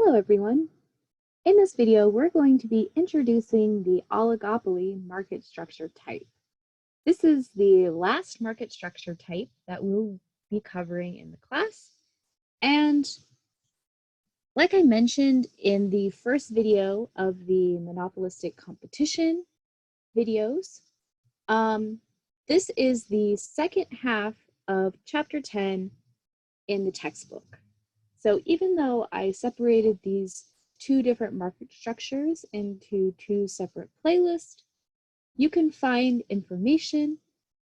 Hello everyone. In this video, we're going to be introducing the oligopoly market structure type. This is the last market structure type that we'll be covering in the class. And like I mentioned in the first video of the monopolistic competition videos, this is the second half of chapter 10 in the textbook. So even though I separated these two different market structures into two separate playlists, you can find information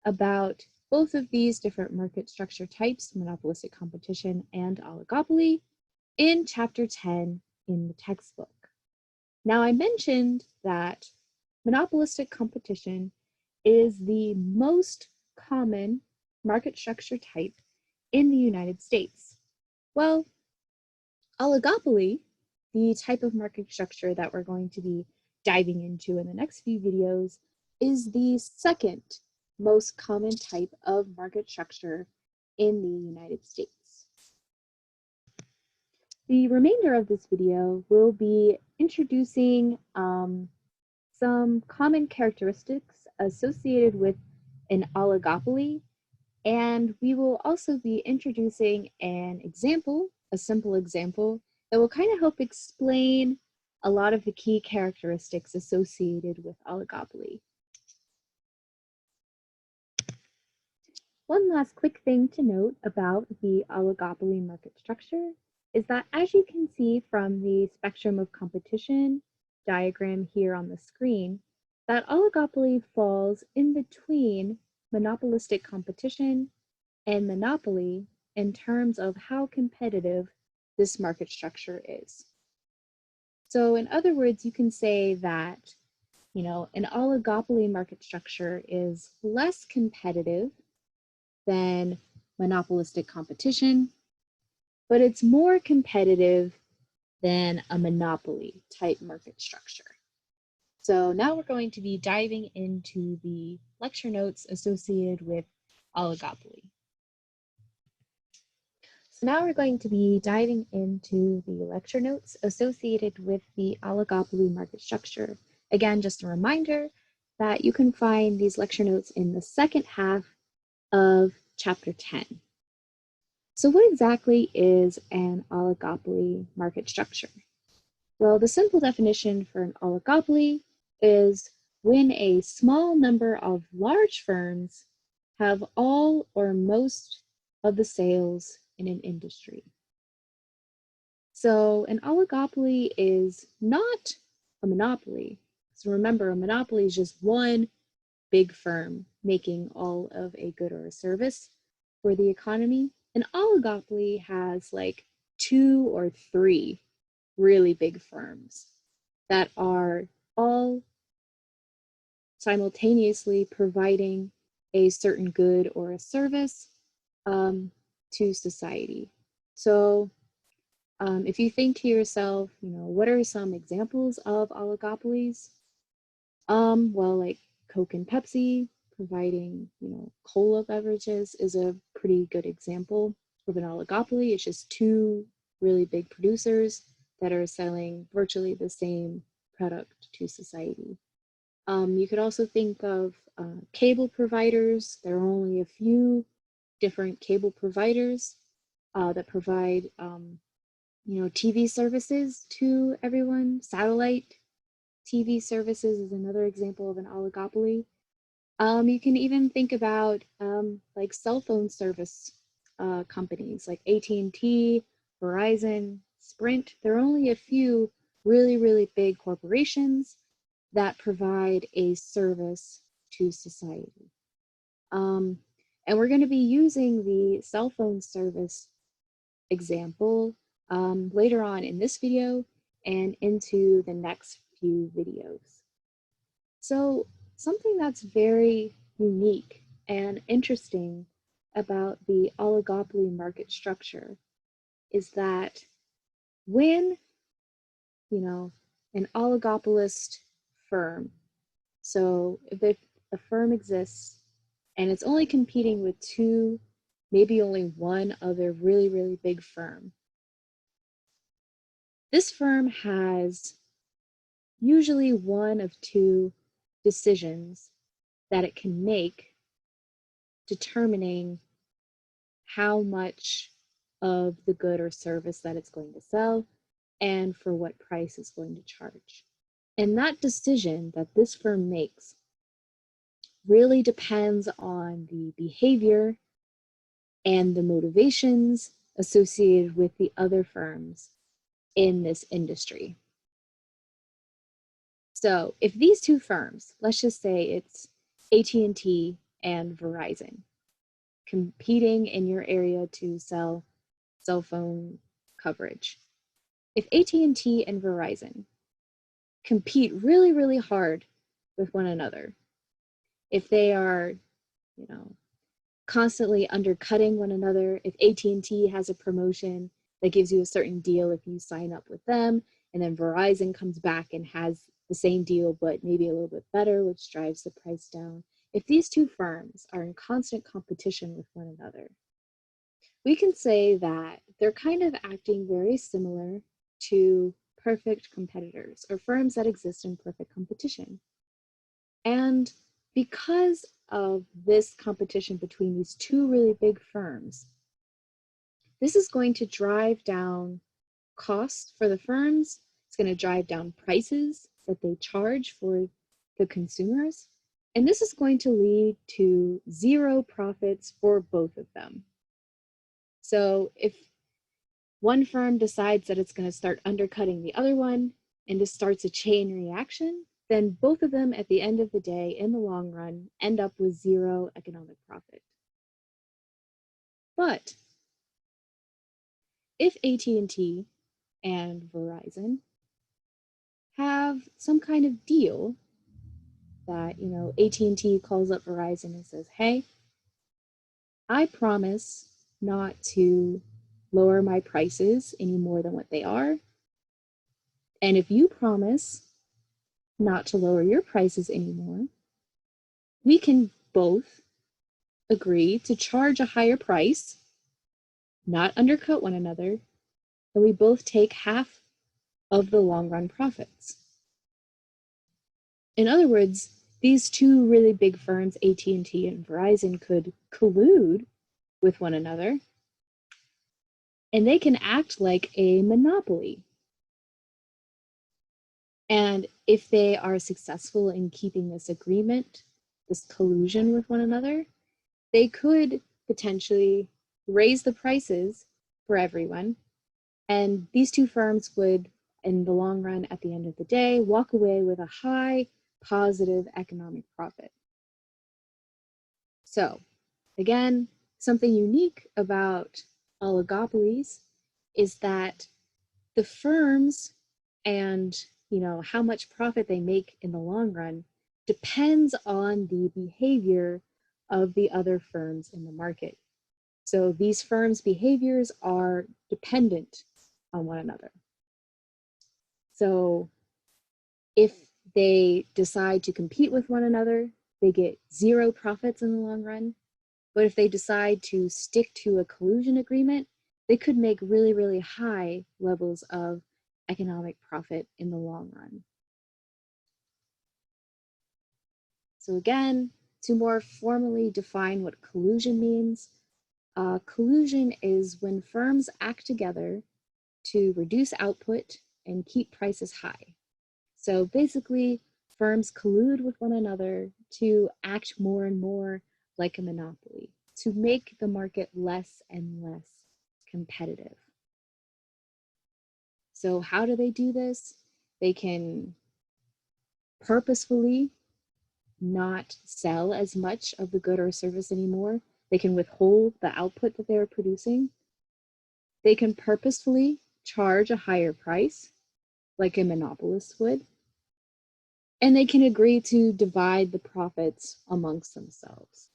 about both of these different market structure types, monopolistic competition and oligopoly, in chapter 10 in the textbook. Now I mentioned that monopolistic competition is the most common market structure type in the United States. Well, oligopoly, the type of market structure that we're going to be diving into in the next few videos, is the second most common type of market structure in the United States. The remainder of this video will be introducing some common characteristics associated with an oligopoly, and we will also be introducing an example, a simple example, that will kind of help explain a lot of the key characteristics associated with oligopoly. One last quick thing to note about the oligopoly market structure is that, as you can see from the spectrum of competition diagram here on the screen, that oligopoly falls in between monopolistic competition and monopoly in terms of how competitive this market structure is. So in other words, you can say that, an oligopoly market structure is less competitive than monopolistic competition, but it's more competitive than a monopoly type market structure. So now we're going to be diving into the lecture notes associated with oligopoly. So now we're going to be diving into the lecture notes associated with the oligopoly market structure. Again, just a reminder that you can find these lecture notes in the second half of chapter 10. So what exactly is an oligopoly market structure? Well, the simple definition for an oligopoly is when a small number of large firms have all or most of the sales in an industry. So an oligopoly is not a monopoly. So remember, a monopoly is just one big firm making all of a good or a service for the economy. An oligopoly has like 2 or 3 really big firms that are all simultaneously providing a certain good or a service to society. So if you think to yourself, what are some examples of oligopolies? Well, like Coke and Pepsi providing, cola beverages is a pretty good example of an oligopoly. It's just 2 really big producers that are selling virtually the same product to society. You could also think of cable providers. There are only a few different cable providers that provide, TV services to everyone. Satellite TV services is another example of an oligopoly. You can even think about like cell phone service companies like AT&T, Verizon, Sprint. There are only a few really, really big corporations that provide a service to society. And we're going to be using the cell phone service example later on in this video and into the next few videos. So something that's very unique and interesting about the oligopoly market structure is that when, an oligopolist firm, so if a firm exists and it's only competing with 2, maybe only 1 other really, really big firm, This firm has usually one of two decisions that it can make determining how much of the good or service that it's going to sell and for what price it's going to charge. And that decision that this firm makes really depends on the behavior and the motivations associated with the other firms in this industry. So if these two firms, let's just say it's AT&T and Verizon, competing in your area to sell cell phone coverage. If AT&T and Verizon compete really, really hard with one another, if they are, constantly undercutting one another, if AT&T has a promotion that gives you a certain deal if you sign up with them, and then Verizon comes back and has the same deal but maybe a little bit better, which drives the price down. If these two firms are in constant competition with one another, we can say that they're kind of acting very similar to perfect competitors or firms that exist in perfect competition. And because of this competition between these two really big firms, this is going to drive down costs for the firms. It's going to drive down prices that they charge for the consumers. And this is going to lead to zero profits for both of them. So if one firm decides that it's going to start undercutting the other one and this starts a chain reaction, then both of them at the end of the day, in the long run, end up with zero economic profit. But if AT&T and Verizon have some kind of deal that, AT&T calls up Verizon and says, hey, I promise not to lower my prices any more than what they are. And if you promise not to lower your prices anymore, we can both agree to charge a higher price, not undercut one another, and we both take half of the long run profits. In other words, these two really big firms, AT&T and Verizon, could collude with one another, and they can act like a monopoly. And if they are successful in keeping this agreement, this collusion with one another, they could potentially raise the prices for everyone. And these two firms would, in the long run, at the end of the day, walk away with a high positive economic profit. So again, something unique about oligopolies is that the firms and how much profit they make in the long run depends on the behavior of the other firms in the market. So these firms' behaviors are dependent on one another. So if they decide to compete with one another, they get zero profits in the long run. But if they decide to stick to a collusion agreement, they could make really, really high levels of economic profit in the long run. So again, to more formally define what collusion means, collusion is when firms act together to reduce output and keep prices high. So basically, firms collude with one another to act more and more like a monopoly, to make the market less and less competitive. So how do they do this? They can purposefully not sell as much of the good or service anymore. They can withhold the output that they are producing. They can purposefully charge a higher price, like a monopolist would. And they can agree to divide the profits amongst themselves.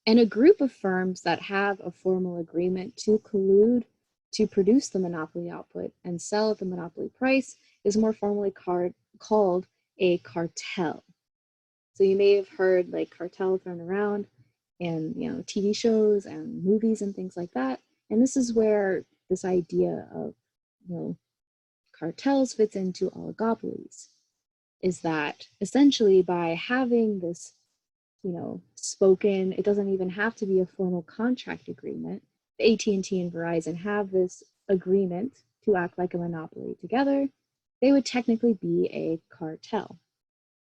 And a group of firms that have a formal agreement to collude to produce the monopoly output and sell at the monopoly price is more formally called a cartel. So you may have heard like cartel thrown around in TV shows and movies and things like that. And this is where this idea of cartels fits into oligopolies, is that essentially by having this, spoken, it doesn't even have to be a formal contract agreement. The AT&T and Verizon have this agreement to act like a monopoly together. They would technically be a cartel.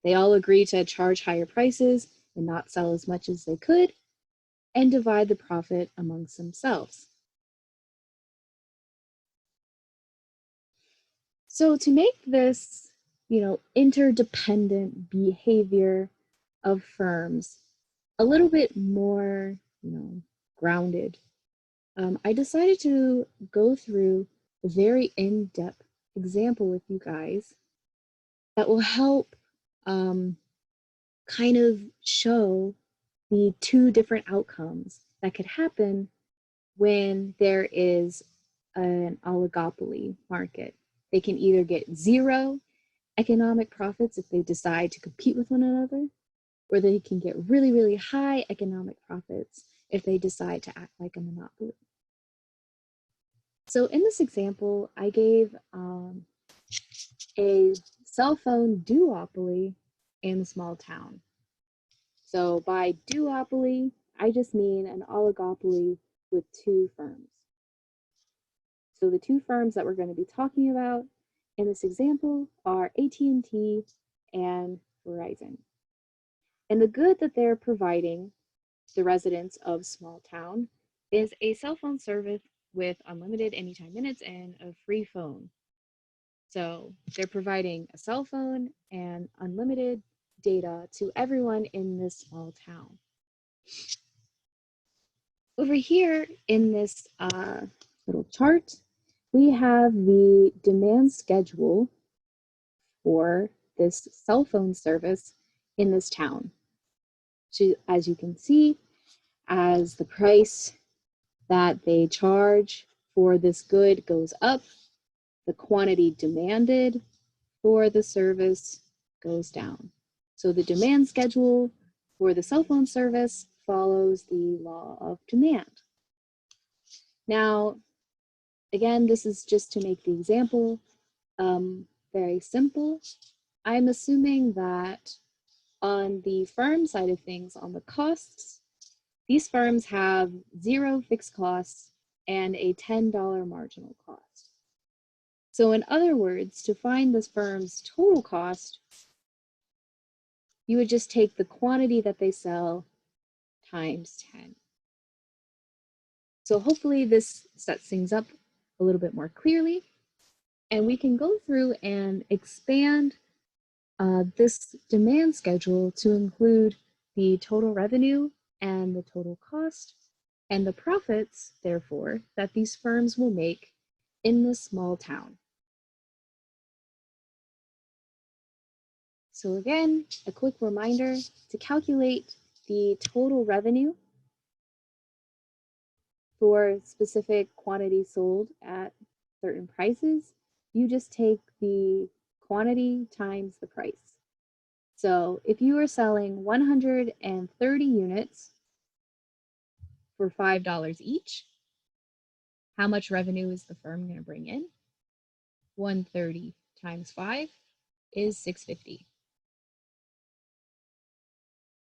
They all agree to charge higher prices and not sell as much as they could and divide the profit amongst themselves. So to make this, interdependent behavior of firms a little bit more, grounded, I decided to go through a very in-depth example with you guys that will help kind of show the two different outcomes that could happen when there is an oligopoly market. They can either get zero economic profits if they decide to compete with one another, or they can get really, really high economic profits if they decide to act like a monopoly. So in this example, I gave a cell phone duopoly in a small town. So by duopoly, I just mean an oligopoly with two firms. So the two firms that we're going to be talking about in this example are AT&T and Verizon. And the good that they're providing the residents of small town is a cell phone service with unlimited anytime minutes and a free phone. So they're providing a cell phone and unlimited data to everyone in this small town. Over here in this little chart, we have the demand schedule for this cell phone service in this town. So as you can see, as the price that they charge for this good goes up, the quantity demanded for the service goes down. So the demand schedule for the cell phone service follows the law of demand. Now, again, this is just to make the example very simple. I'm assuming that on the firm side of things, on the costs, these firms have zero fixed costs and a $10 marginal cost. So in other words, to find this firm's total cost, you would just take the quantity that they sell times 10. So hopefully this sets things up a little bit more clearly, and we can go through and expand this demand schedule to include the total revenue and the total cost and the profits, therefore, that these firms will make in this small town. So again, a quick reminder to calculate the total revenue for specific quantities sold at certain prices. You just take the quantity times the price. So if you are selling 130 units for $5 each, how much revenue is the firm going to bring in? 130 times 5 is $650.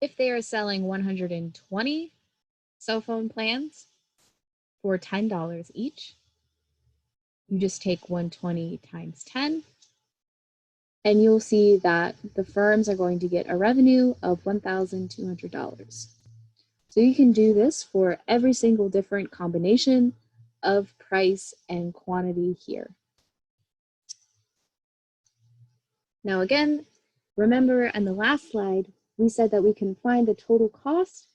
If they are selling 120 cell phone plans for $10 each, you just take 120 times 10, and you'll see that the firms are going to get a revenue of $1,200. So you can do this for every single different combination of price and quantity here. Now again, remember on the last slide, we said that we can find the total cost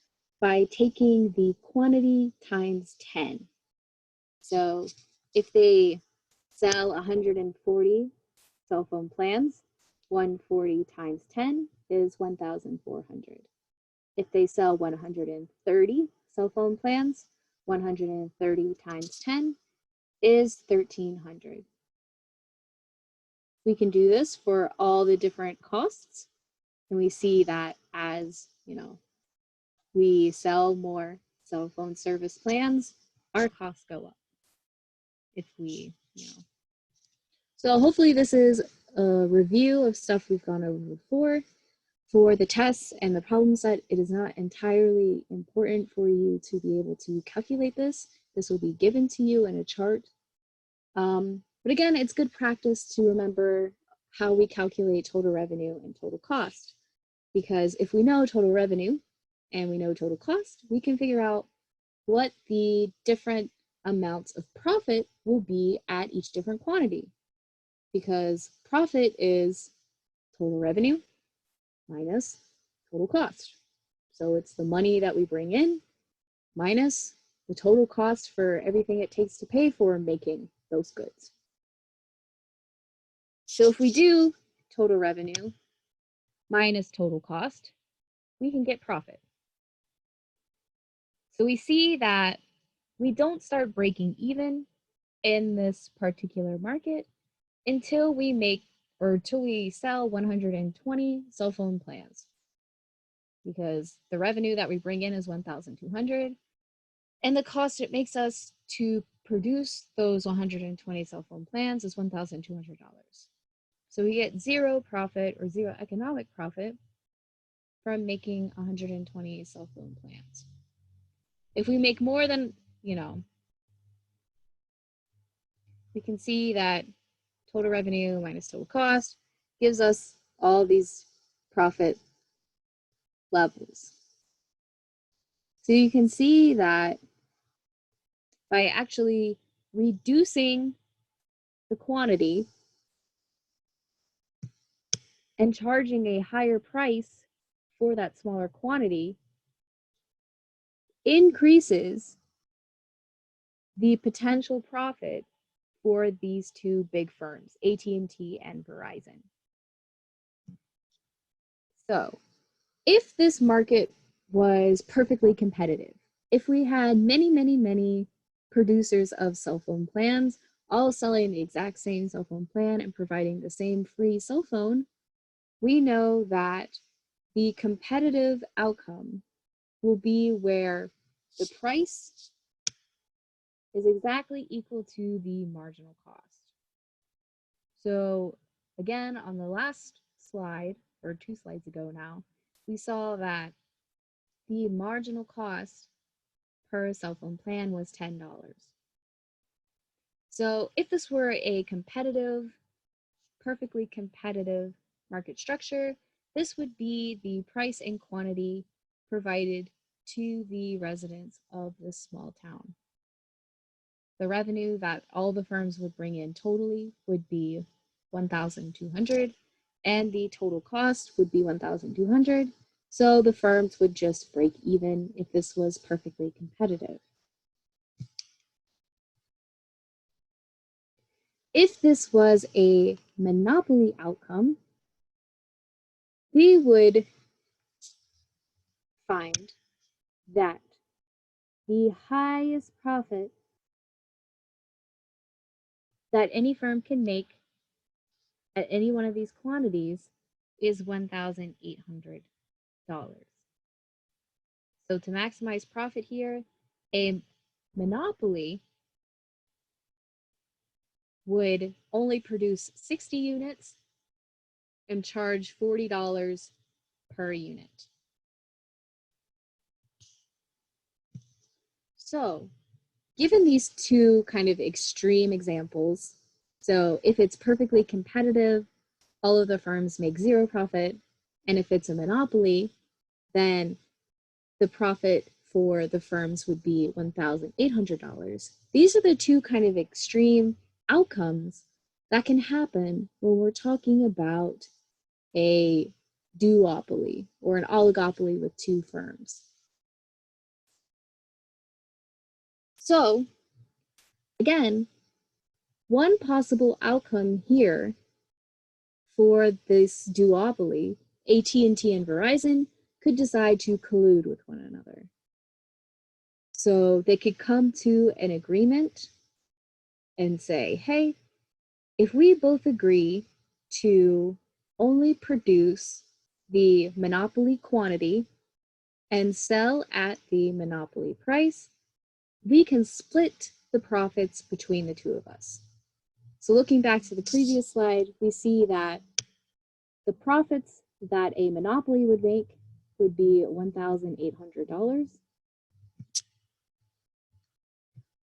by taking the quantity times 10. So if they sell 140 cell phone plans, 140 times 10 is 1,400. If they sell 130 cell phone plans, 130 times 10 is 1,300. We can do this for all the different costs, and we see that as, we sell more cell phone service plans, our costs go up. If we, So hopefully this is a review of stuff we've gone over before. For the tests and the problem set, it is not entirely important for you to be able to calculate this. This will be given to you in a chart. But again, it's good practice to remember how we calculate total revenue and total cost. Because if we know total revenue and we know total cost, we can figure out what the different amounts of profit will be at each different quantity. Because profit is total revenue minus total cost. So it's the money that we bring in minus the total cost for everything it takes to pay for making those goods. So if we do total revenue minus total cost, we can get profit. So we see that we don't start breaking even in this particular market until we sell 120 cell phone plans, because the revenue that we bring in is 1,200, and the cost it makes us to produce those 120 cell phone plans is $1,200. So we get zero profit or zero economic profit from making 120 cell phone plans. If we make more than, we can see that total revenue minus total cost gives us all these profit levels. So you can see that by actually reducing the quantity and charging a higher price for that smaller quantity increases the potential profit for these two big firms, AT&T and Verizon. So if this market was perfectly competitive, if we had many producers of cell phone plans, all selling the exact same cell phone plan and providing the same free cell phone, we know that the competitive outcome will be where the price is exactly equal to the marginal cost. So again, on the last slide, or 2 slides ago now, we saw that the marginal cost per cell phone plan was $10. So if this were a competitive, perfectly competitive market structure, this would be the price and quantity provided to the residents of this small town. The revenue that all the firms would bring in totally would be 1,200, and the total cost would be 1,200. So the firms would just break even if this was perfectly competitive. If this was a monopoly outcome, we would find that the highest profit that any firm can make at any one of these quantities is $1,800. So to maximize profit here, a monopoly would only produce 60 units and charge $40 per unit. So given these two kind of extreme examples, so if it's perfectly competitive, all of the firms make zero profit, and if it's a monopoly, then the profit for the firms would be $1,800. These are the two kind of extreme outcomes that can happen when we're talking about a duopoly or an oligopoly with two firms. So again, one possible outcome here for this duopoly, AT&T and Verizon could decide to collude with one another. So they could come to an agreement and say, hey, if we both agree to only produce the monopoly quantity and sell at the monopoly price, we can split the profits between the two of us. So looking back to the previous slide, we see that the profits that a monopoly would make would be $1,800.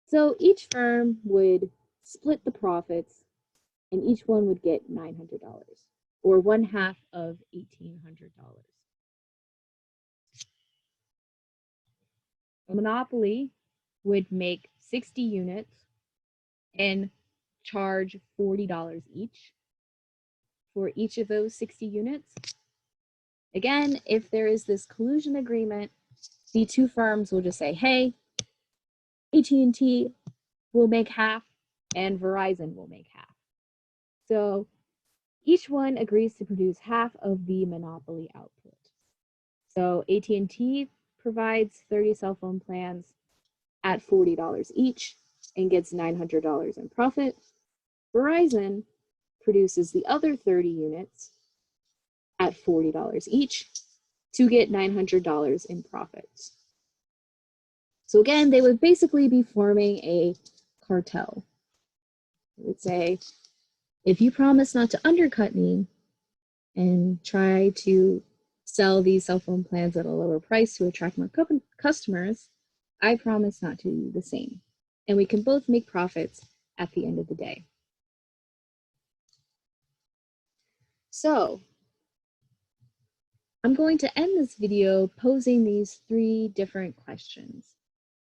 So each firm would split the profits and each one would get $900, or 1/2 of $1,800. A monopoly would make 60 units and charge $40 each for each of those 60 units. Again, if there is this collusion agreement, the two firms will just say, hey, AT&T will make half and Verizon will make half. So each one agrees to produce half of the monopoly output. So AT&T provides 30 cell phone plans at $40 each and gets $900 in profit. Verizon produces the other 30 units at $40 each to get $900 in profits. So again, they would basically be forming a cartel. They would say, if you promise not to undercut me and try to sell these cell phone plans at a lower price to attract more customers, I promise not to do the same. And we can both make profits at the end of the day. So I'm going to end this video posing these 3 different questions.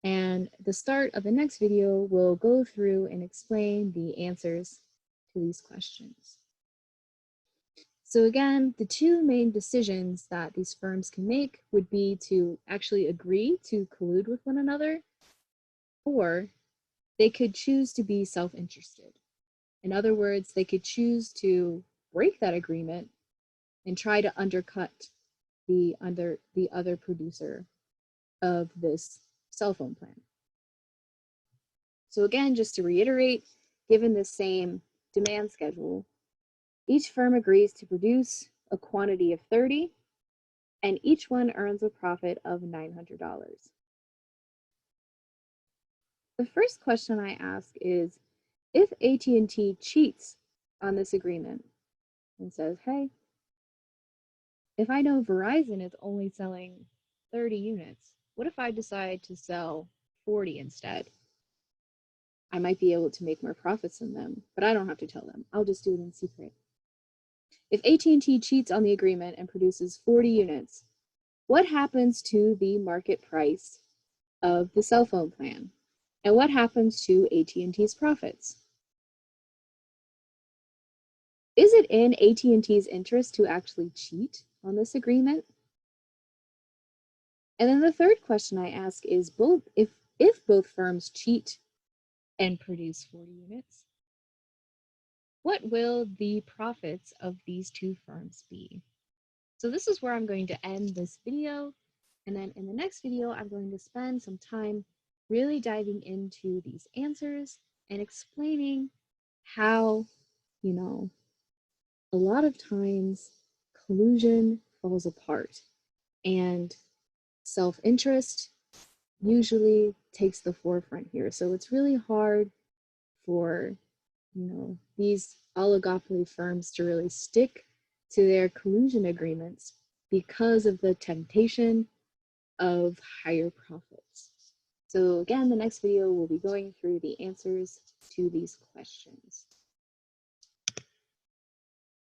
And the start of the next video will go through and explain the answers to these questions. So again, the 2 main decisions that these firms can make would be to actually agree to collude with one another, or they could choose to be self-interested. In other words, they could choose to break that agreement and try to undercut the other producer of this cell phone plan. So again, just to reiterate, given the same demand schedule, each firm agrees to produce a quantity of 30, and each one earns a profit of $900. The first question I ask is, if AT&T cheats on this agreement and says, hey, if I know Verizon is only selling 30 units, what if I decide to sell 40 instead? I might be able to make more profits than them, but I don't have to tell them. I'll just do it in secret. If AT&T cheats on the agreement and produces 40 units, what happens to the market price of the cell phone plan? And what happens to AT&T's profits? Is it in AT&T's interest to actually cheat on this agreement? And then the third question I ask is, if both firms cheat and produce 40 units, what will the profits of these 2 firms be? So this is where I'm going to end this video. And then in the next video, I'm going to spend some time really diving into these answers and explaining how, a lot of times collusion falls apart and self-interest usually takes the forefront here. So it's really hard for, these oligopoly firms to really stick to their collusion agreements because of the temptation of higher profits. So again, the next video will be going through the answers to these questions.